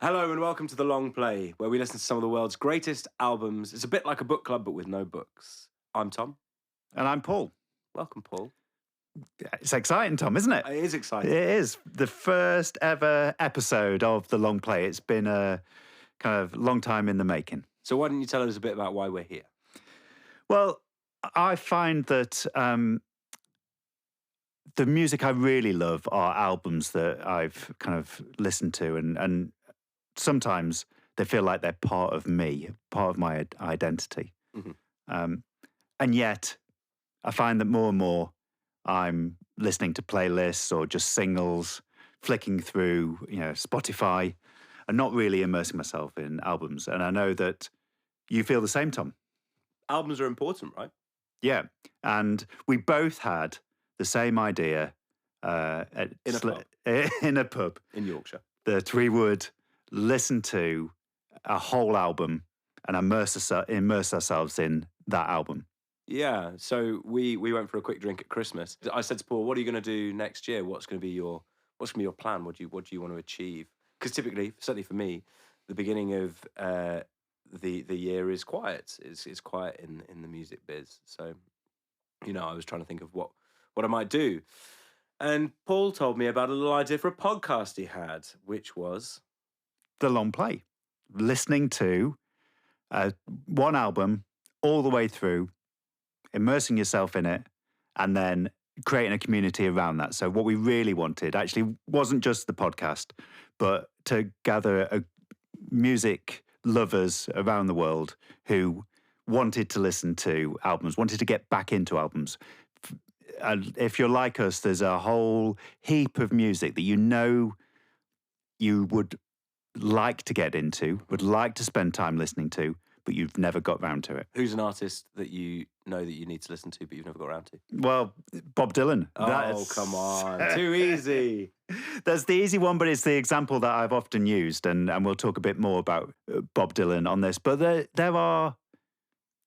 Hello and welcome to The Long Play, where we listen to some of the world's greatest albums. It's a bit like a book club, but with no books. I'm Tom. And I'm Paul. Welcome, Paul. It's exciting, Tom, isn't it? It is exciting. It is. The first ever episode of The Long Play. It's been a kind of long time in the making. So why don't you tell us a bit about why we're here? Well, I find that the music I really love are albums that I've kind of listened to, and sometimes they feel like they're part of me, part of my identity. Mm-hmm. And yet, I find that more and more I'm listening to playlists or just singles, flicking through, Spotify, and not really immersing myself in albums. And I know that you feel the same, Tom. Albums are important, right? Yeah. And we both had the same idea in a pub in Yorkshire, that we would listen to a whole album and immerse ourselves in that album. Yeah, so we went for a quick drink at Christmas. I said to Paul, "What are you going to do next year? What's going to be your plan? What do you want to achieve?" Because typically, certainly for me, the beginning of the year is quiet. It's quiet in the music biz. So, I was trying to think of what I might do, and Paul told me about a little idea for a podcast he had, which was The Long Play, listening to one album all the way through, immersing yourself in it, and then creating a community around that. So what we really wanted actually wasn't just the podcast, but to gather music lovers around the world who wanted to listen to albums, wanted to get back into albums. And if you're like us, there's a whole heap of music that you would like to get into, would like to spend time listening to, but you've never got round to it. Who's an artist that you know that you need to listen to, but you've never got around to? Well, Bob Dylan. Oh, come on. Too easy. That's the easy one, but it's the example that I've often used, and we'll talk a bit more about Bob Dylan on this. But there are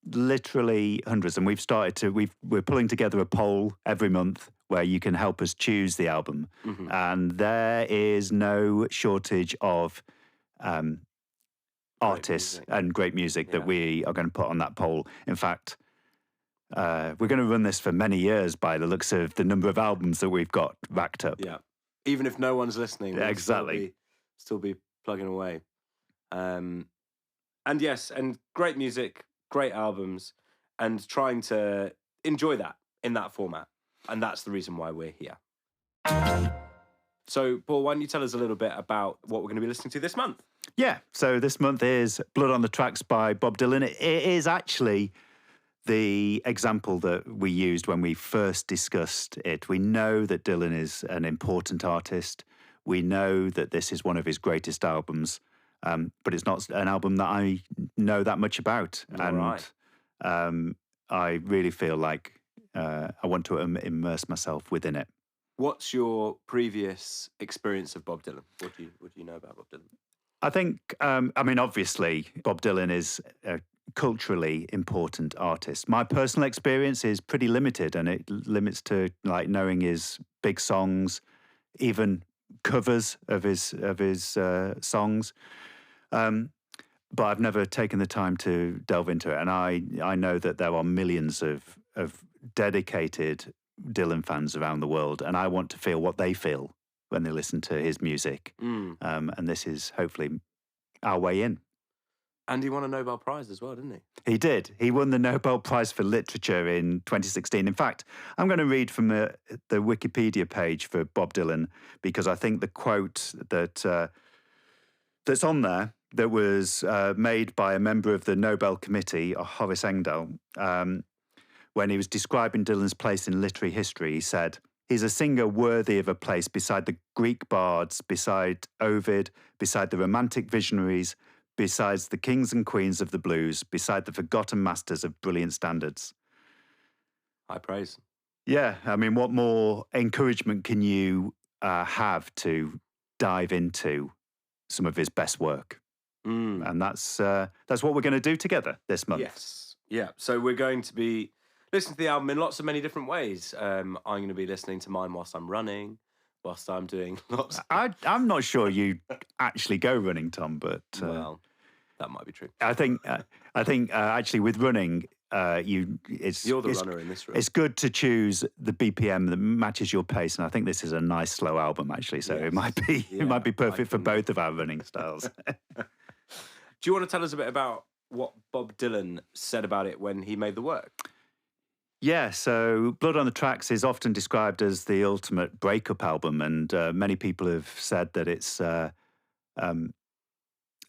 literally hundreds, and we're pulling together a poll every month where you can help us choose the album. Mm-hmm. And there is no shortage of artists and great music that we are going to put on that poll. In fact, we're going to run this for many years by the looks of the number of albums that we've got racked up. Yeah. Even if no one's listening, we'll exactly. Still be plugging away. And yes, and great music, great albums, and trying to enjoy that in that format. And that's the reason why we're here. So, Paul, why don't you tell us a little bit about what we're going to be listening to this month? Yeah, so this month is Blood on the Tracks by Bob Dylan. It is actually the example that we used when we first discussed it. We know that Dylan is an important artist. We know that this is one of his greatest albums, but it's not an album that I know that much about. Right. I really feel like I want to immerse myself within it. What's your previous experience of Bob Dylan? What do you know about Bob Dylan? I think, obviously, Bob Dylan is a culturally important artist. My personal experience is pretty limited, and it limits to knowing his big songs, even covers of his songs. But I've never taken the time to delve into it, and I know that there are millions of dedicated Dylan fans around the world, and I want to feel what they feel when they listen to his music. And this is hopefully our way in. And he won a Nobel Prize as well, didn't he? He did. He won the Nobel Prize for Literature in 2016. In fact, I'm going to read from the Wikipedia page for Bob Dylan, because I think the quote that's on there, that was made by a member of the Nobel Committee, Horace Engdahl, when he was describing Dylan's place in literary history, he said, "He's a singer worthy of a place beside the Greek bards, beside Ovid, beside the romantic visionaries, besides the kings and queens of the blues, beside the forgotten masters of brilliant standards." High praise. Yeah, I mean, what more encouragement can you have to dive into some of his best work? And that's what we're going to do together this month. Yes. Yeah. So we're going to be listening to the album in many different ways. I'm going to be listening to mine whilst I'm running. whilst I'm doing lots. I'm not sure you actually go running, Tom, but Well, that might be true. I think actually with running, You're the runner in this room. It's good to choose the BPM that matches your pace, and I think this is a nice slow album actually. So it might be perfect for both of our running styles. Do you want to tell us a bit about what Bob Dylan said about it when he made the work? Yeah, so Blood on the Tracks is often described as the ultimate breakup album, and many people have said that it's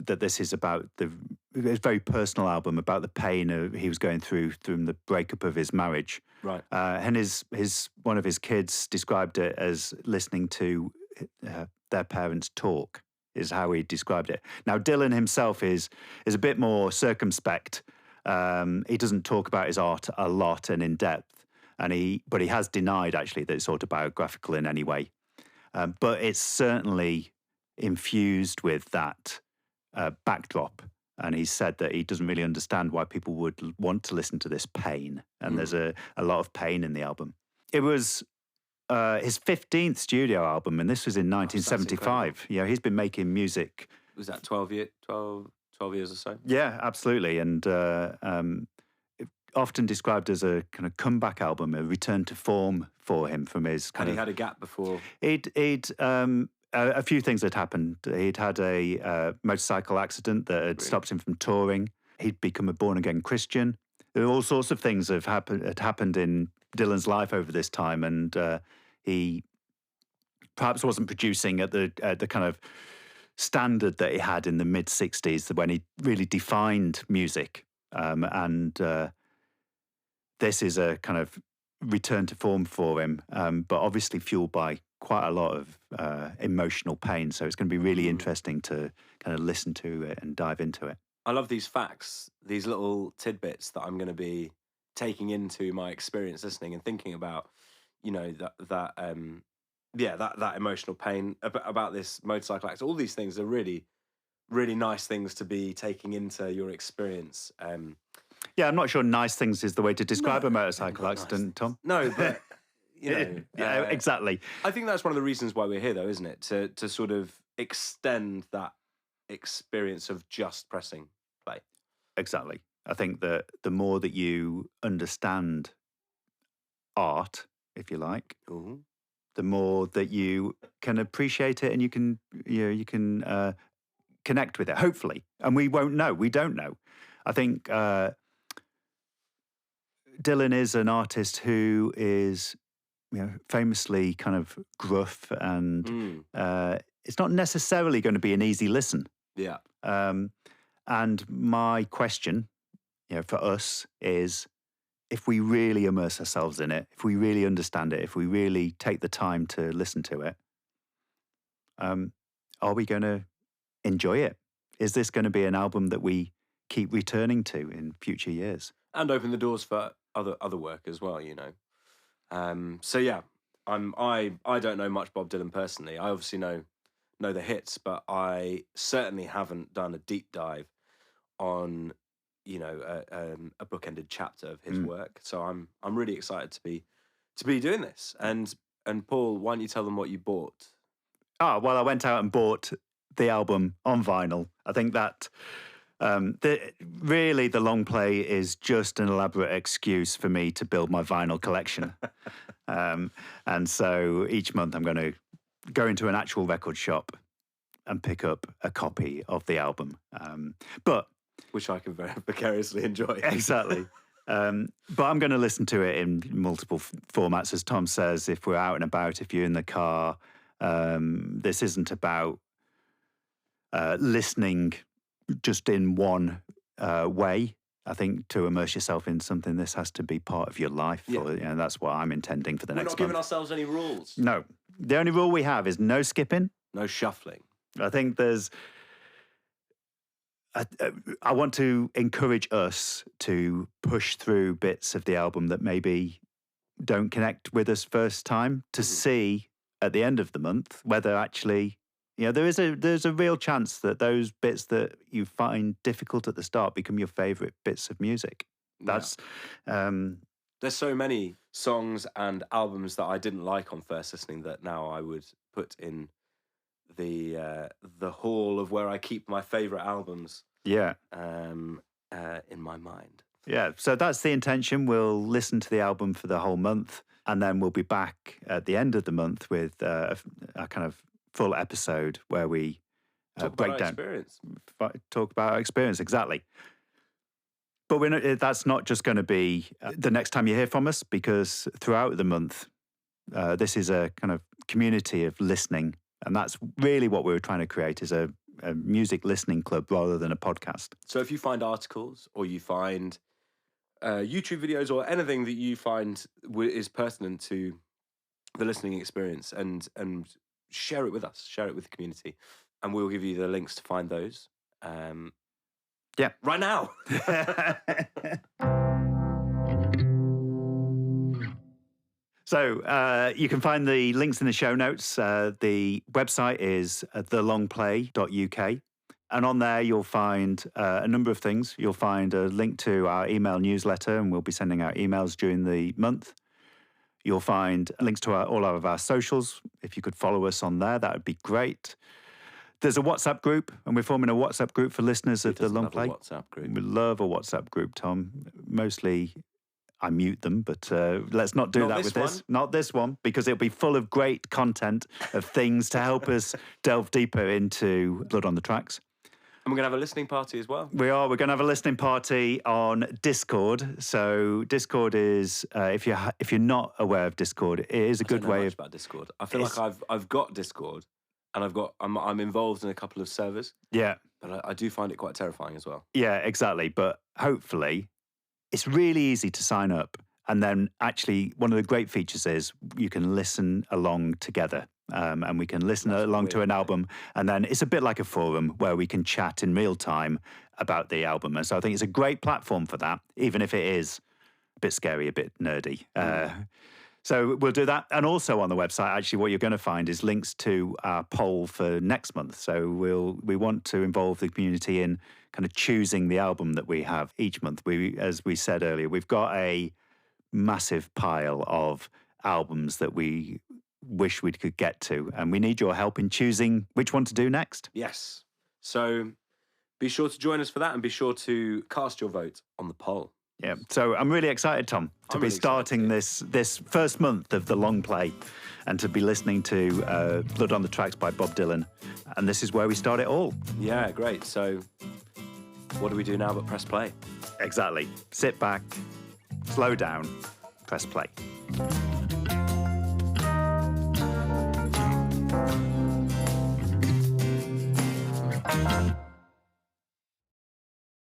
that this is about it's a very personal album about the pain he was going through the breakup of his marriage. Right. And his one of his kids described it as listening to their parents talk, is how he described it. Now, Dylan himself is a bit more circumspect. He doesn't talk about his art a lot and in depth, but he has denied actually that it's autobiographical in any way. But it's certainly infused with that backdrop. And he said that he doesn't really understand why people would want to listen to this pain. And there's a lot of pain in the album. It was his 15th studio album, and this was in 1975. You know, he's been making music. Was that 12 years or so? Yeah, absolutely. And often described as a kind of comeback album, a return to form for him from his kind of... And he had a gap before? A few things had happened. He'd had a motorcycle accident that had stopped him from touring. He'd become a born-again Christian. There were all sorts of things had happened in Dylan's life over this time, and he perhaps wasn't producing at the kind of standard that he had in the mid-'60s when he really defined music. And this is a kind of return to form for him, but obviously fueled by quite a lot of emotional pain. So it's going to be really interesting to kind of listen to it and dive into it. I love these facts, these little tidbits that I'm going to be taking into my experience listening and thinking about, you know, that emotional pain about this motorcycle accident. All these things are really, really nice things to be taking into your experience. Yeah, I'm not sure nice things is the way to describe a motorcycle accident, nice Tom. No, but... You know, yeah, exactly. I think that's one of the reasons why we're here, though, isn't it? To sort of extend that experience of just pressing play. Exactly. I think that the more that you understand art, if you like, the more that you can appreciate it and you can connect with it. Hopefully, and we won't know. We don't know. I think Dylan is an artist who is, you know, famously kind of gruff, and it's not necessarily going to be an easy listen. Yeah. And my question, you know, for us is, if we really immerse ourselves in it, if we really understand it, if we really take the time to listen to it, are we going to enjoy it? Is this going to be an album that we keep returning to in future years? And open the doors for other work as well, you know. So yeah, I don't know much Bob Dylan personally. I obviously know the hits, but I certainly haven't done a deep dive on, you know, a bookended chapter of his work. So I'm really excited to be doing this. And Paul, why don't you tell them what you bought? Oh, well, I went out and bought the album on vinyl. I think that really the long play is just an elaborate excuse for me to build my vinyl collection. And so each month I'm going to go into an actual record shop and pick up a copy of the album. Which I can very vicariously enjoy. Exactly. But I'm going to listen to it in multiple formats, as Tom says. If we're out and about, if you're in the car, this isn't about listening just in one way. I think to immerse yourself in something, this has to be part of your life. Yeah. Or, you know, that's what I'm intending for the next month. We're not giving ourselves any rules. No. The only rule we have is no skipping. No shuffling. I think there's... I want to encourage us to push through bits of the album that maybe don't connect with us first time, to see at the end of the month whether actually... You know, there's a real chance that those bits that you find difficult at the start become your favourite bits of music. That's there's so many songs and albums that I didn't like on first listening that now I would put in the hall of where I keep my favourite albums Yeah. In my mind. Yeah. So that's the intention. We'll listen to the album for the whole month, and then we'll be back at the end of the month with a kind of full episode where we Talk break about our down, experience. talk about our experience. Exactly. But that's not just going to be the next time you hear from us, because throughout the month, this is a kind of community of listening. And that's really what we were trying to create, is a music listening club rather than a podcast. So if you find articles or you find YouTube videos or anything that you find is pertinent to the listening experience, and share it with us, share it with the community, and we'll give you the links to find those. Yeah. Right now. So you can find the links in the show notes. The website is thelongplay.uk. And on there, you'll find a number of things. You'll find a link to our email newsletter, and we'll be sending out emails during the month. You'll find links to all of our socials. If you could follow us on there, that would be great. There's a WhatsApp group, and we're forming a WhatsApp group for listeners of The Long Play. WhatsApp group. We love a WhatsApp group, Tom. Mostly I mute them, but let's not do that with this. Not this one, because it'll be full of great content of things to help us delve deeper into Blood on the Tracks. And we're going to have a listening party as well. We are. We're going to have a listening party on Discord. So Discord is, if you're not aware of Discord, it is a good way of. About Discord. I feel like I've got Discord, and I'm involved in a couple of servers. Yeah. But I do find it quite terrifying as well. Yeah, exactly. But hopefully, it's really easy to sign up. And then actually, one of the great features is you can listen along together. And we can listen along to an album. And then it's a bit like a forum where we can chat in real time about the album. And so I think it's a great platform for that, even if it is a bit scary, a bit nerdy. So we'll do that. And also on the website, actually, what you're going to find is links to our poll for next month. So we want to involve the community in kind of choosing the album that we have each month. As we said earlier, we've got a massive pile of albums that we wish we could get to, and we need your help in choosing which one to do next. Yes. So be sure to join us for that, and be sure to cast your vote on the poll. Yeah. So I'm really excited, Tom, to be starting this first month of The Long Play, and to be listening to Blood on the Tracks by Bob Dylan. And this is where we start it all. Yeah, great. So what do we do now but press play? Exactly. Sit back, slow down, press play.